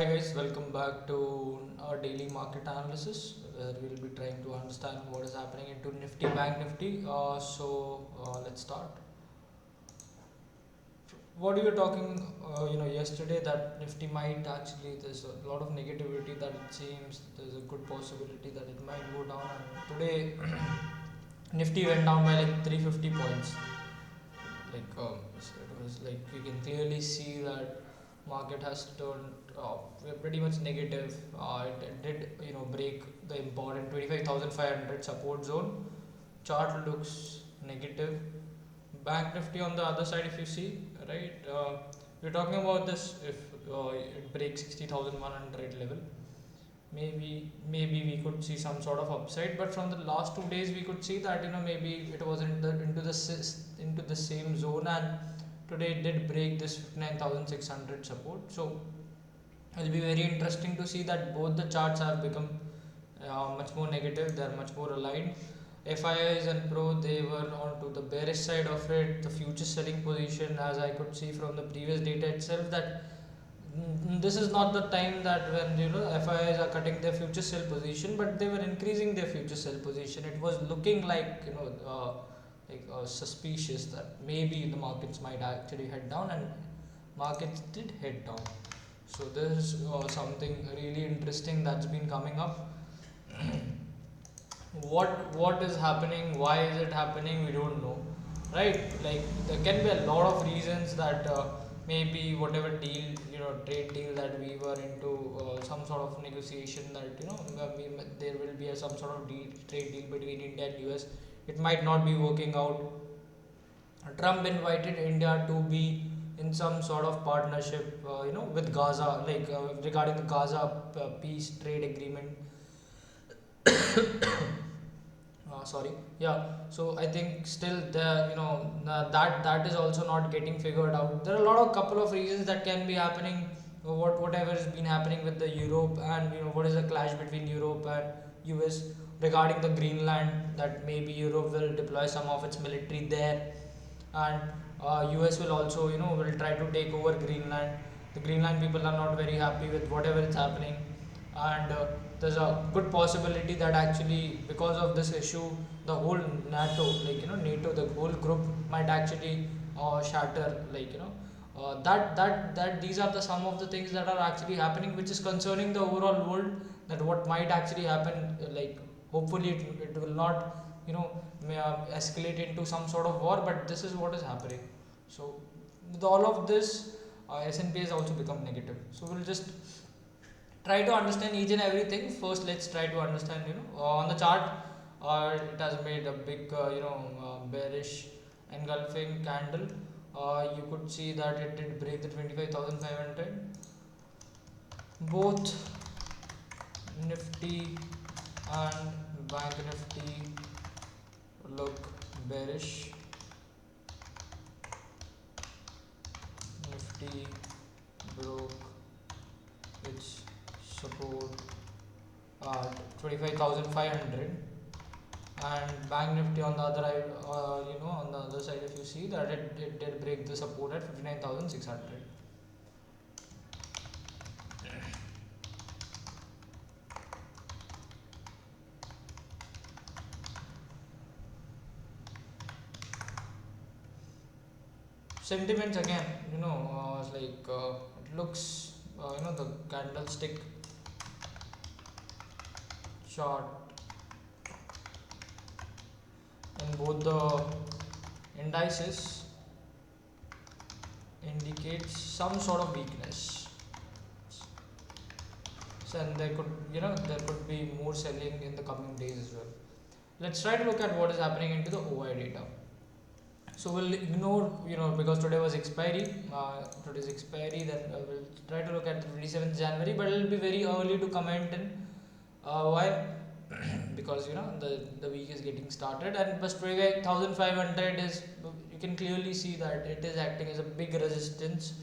Hi guys, welcome back to our daily market analysis where we'll be trying to understand what is happening into Nifty Bank Nifty. Let's start. What we were talking, yesterday that Nifty might actually there's a lot of negativity that it seems there's a good possibility that it might go down. And today Nifty went down by like 350 points. So it was like you can clearly see that market has turned pretty much negative. It did break the important 25,500 support zone. Chart looks negative. Bank Nifty on the other side, if you see, right, we're talking about this if it breaks 60,100 level. Maybe we could see some sort of upside, but from the last 2 days we could see that maybe it was into the same zone, and today it did break this 59,600 support. So it'll be very interesting to see that both the charts have become much more negative. They are much more aligned. FIIs and Pro, they were onto the bearish side of it. The future selling position, as I could see from the previous data itself, that this is not the time that when FIIs are cutting their future sell position, but they were increasing their future sell position. It was looking like suspicious that maybe the markets might actually head down, and markets did head down. So this is something really interesting that's been coming up. What is happening? Why is it happening? We don't know, right? Like there can be a lot of reasons that maybe whatever deal, trade deal that we were into, some sort of negotiation that there will be some sort of trade deal between India and US. It might not be working out. Trump invited India to be in some sort of partnership, with Gaza, regarding the Gaza peace trade agreement. Sorry. Yeah. So I think still that is also not getting figured out. There are a lot of couple of reasons that can be happening. Whatever has been happening with the Europe, and what is the clash between Europe and US regarding the Greenland, that maybe Europe will deploy some of its military there, and US will also will try to take over Greenland. The Greenland people are not very happy with whatever is happening, and there's a good possibility that actually because of this issue the whole NATO, NATO, the whole group might actually shatter, that these are the some of the things that are actually happening, which is concerning the overall world, that what might actually happen, hopefully it will not escalate into some sort of war, but this is what is happening. So with all of this, S&P has also become negative. So we'll just try to understand each and everything. First, let's try to understand, on the chart, it has made a big, bearish engulfing candle. You could see that it did break the 25,500. Both Nifty and Bank Nifty look bearish. Nifty broke its support at 25,500, and Bank Nifty on the other on the other side, if you see that it did break the support at 59,600. Sentiments again, it looks, the candlestick chart in both the indices indicates some sort of weakness. So, and there could be more selling in the coming days as well. Let's try to look at what is happening into the OI data. So we'll ignore, because today was expiry, today's expiry, then we'll try to look at the 27th January, but it'll be very early to comment in. Why? Because the week is getting started, and plus 28,500 is, you can clearly see that it is acting as a big resistance.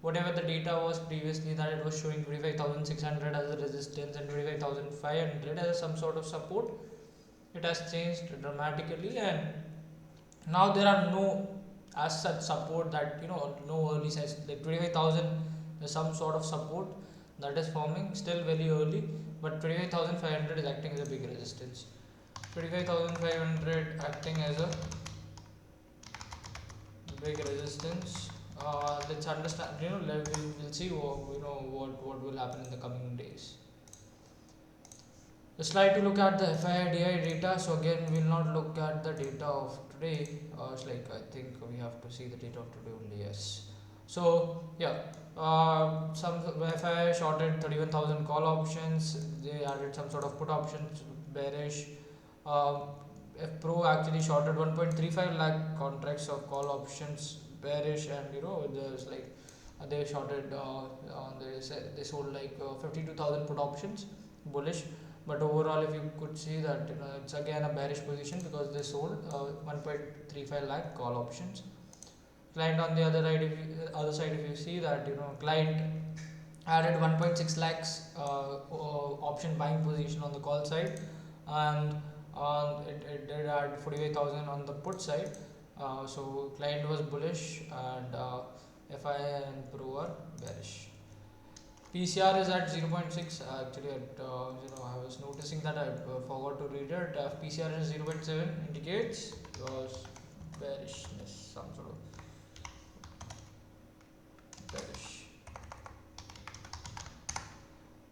Whatever the data was previously, that it was showing 25,600 as a resistance and 25,500 as some sort of support, it has changed dramatically, and now there are no as such support that no early size, like 25,000 there's some sort of support. that is forming still very early, but 25,500 is acting as a big resistance. 25,500 acting as a big resistance. Let's understand, we'll see what will happen in the coming days. Let's try to look at the FII data. So again, we'll not look at the data of today. It's like, I think we have to see the data of today only. Yes. So yeah, some FII shorted 31,000 call options. They added some sort of put options, bearish. F Pro actually shorted 1.35 lakh contracts of call options, bearish, and there's like they shorted. They sold like 52,000 put options, bullish. But overall, if you could see that it's again a bearish position because they sold 1.35 lakh call options. Client on the other side, if you see that client added 1.6 lakhs option buying position on the call side, and it did add 45,000 on the put side. So client was bullish, and FI and Pro are bearish. PCR is at 0.6. Actually, I was noticing that I forgot to read it. PCR is 0.7 indicates bearishness, some sort of bearish.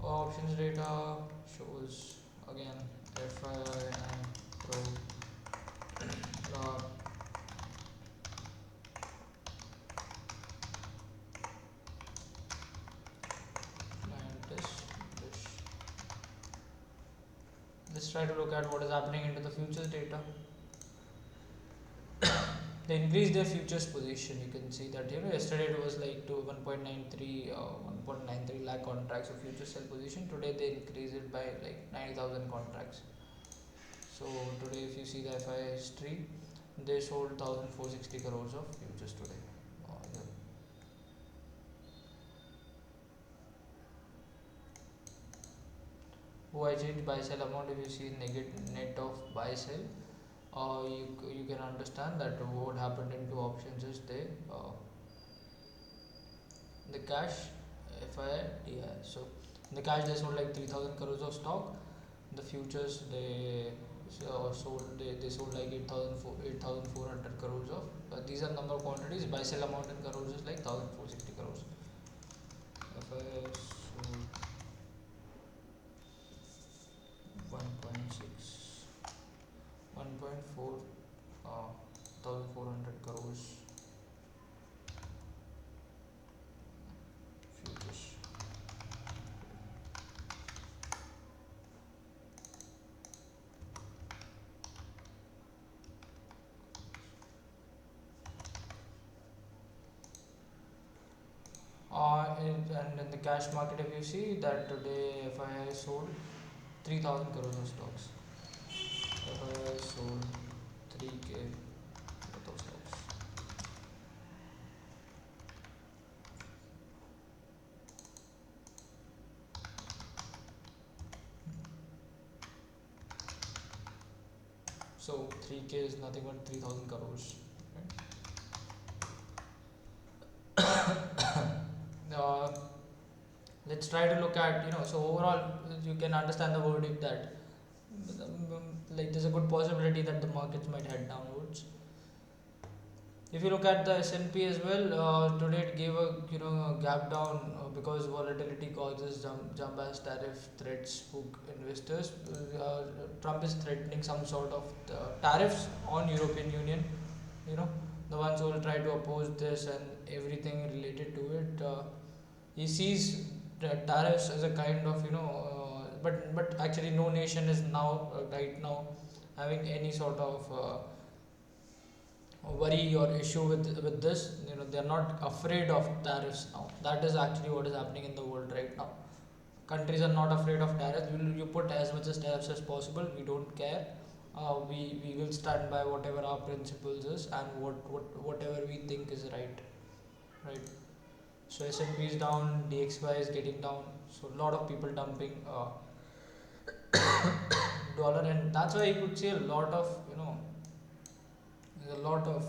Options data shows again FI and Pro. Let's try to look at what is happening into the futures data. They increased their futures position. You can see that yesterday it was like to 1.93 lakh contracts of futures sell position. Today they increased it by like 90,000 contracts. So today, if you see the FI history, they sold 1,460 crores of futures today. OIG buy sell amount, if you see net of buy sell, you can understand that what happened into options is the cash FI DI. So in the cash they sold like 3,000 crores of stock. The futures they sold like 8,400 crores of. These are number of quantities. Buy sell amount in crores is like 1,460 crores. FI sold 1.4 1,400 crores futures. And in the cash market, if you see that today FII sold 3,000 crores of stocks. FII sold 3K worth of stocks. So 3K is nothing but 3,000 crores. Let's try to look at so overall you can understand the verdict that like there's a good possibility that the markets might head downwards. If you look at the S&P as well, today it gave a gap down because volatility causes jump as tariff threats spook investors. Trump is threatening some sort of tariffs on European Union. The ones who will try to oppose this and everything related to it. He sees tariffs as a kind of but actually no nation is now right now having any sort of worry or issue with this. They're not afraid of tariffs now. That is actually what is happening in the world right now. Countries are not afraid of tariffs. You put as much as tariffs as possible. We don't care. We will stand by whatever our principles is and whatever we think is right. So S&P is down, DXY is getting down. So a lot of people dumping dollar, and that's why you could see a lot of there's a lot of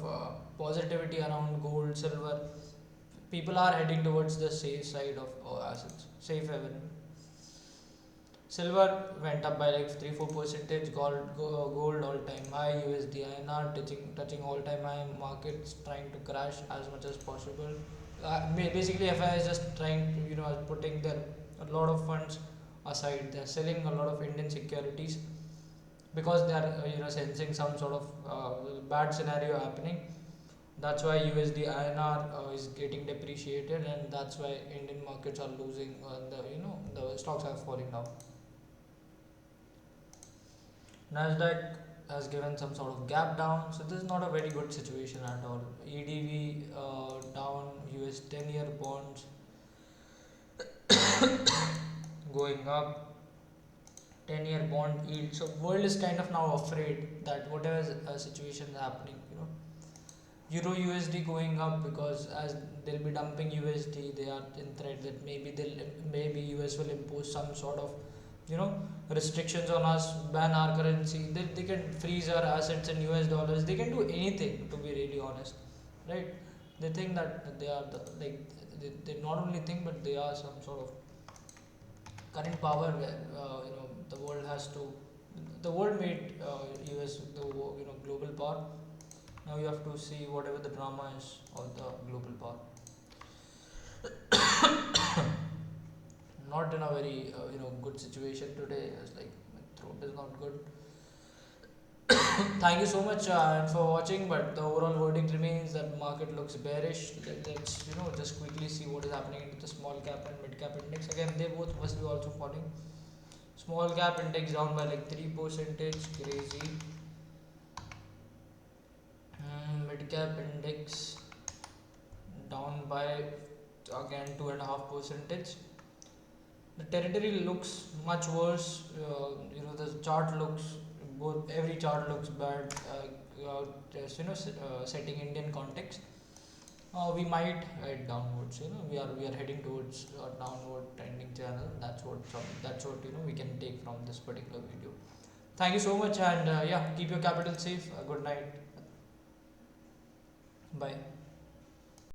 positivity around gold, silver. people are heading towards the safe side of assets, safe haven. Silver went up by like 3-4%. Gold all time high. USD INR touching all time high. Markets trying to crash as much as possible. Basically, FI is just trying to putting their a lot of funds aside. They are selling a lot of Indian securities because they are sensing some sort of bad scenario happening. That's why USD INR is getting depreciated, and that's why Indian markets are losing. The stocks are falling down. Nasdaq has given some sort of gap down, so this is not a very good situation at all. EDV down, US 10-year bonds going up, 10-year bond yield. So world is kind of now afraid that whatever situation is happening, Euro USD going up because as they'll be dumping USD, they are in threat that maybe US will impose some sort of restrictions on us, ban our currency. They can freeze our assets in US dollars. They can do anything, to be really honest, right? They think that they are they not only think, but they are some sort of current power where the world has to. The world made US the global power. Now you have to see whatever the drama is of the global power. Not in a very good situation today. It's like my throat is not good. Thank you so much for watching, but the overall verdict remains that market looks bearish. Let's just quickly see what is happening into the small cap and mid cap index. Again, they both must be also falling. Small cap index down by like 3%, crazy. Mid cap index down by again 2.5%. The territory looks much worse. The chart looks every chart looks bad. Setting Indian context, we might head downwards. We are heading towards a downward trending channel. That's what we can take from this particular video. Thank you so much, and keep your capital safe. Good night. Bye.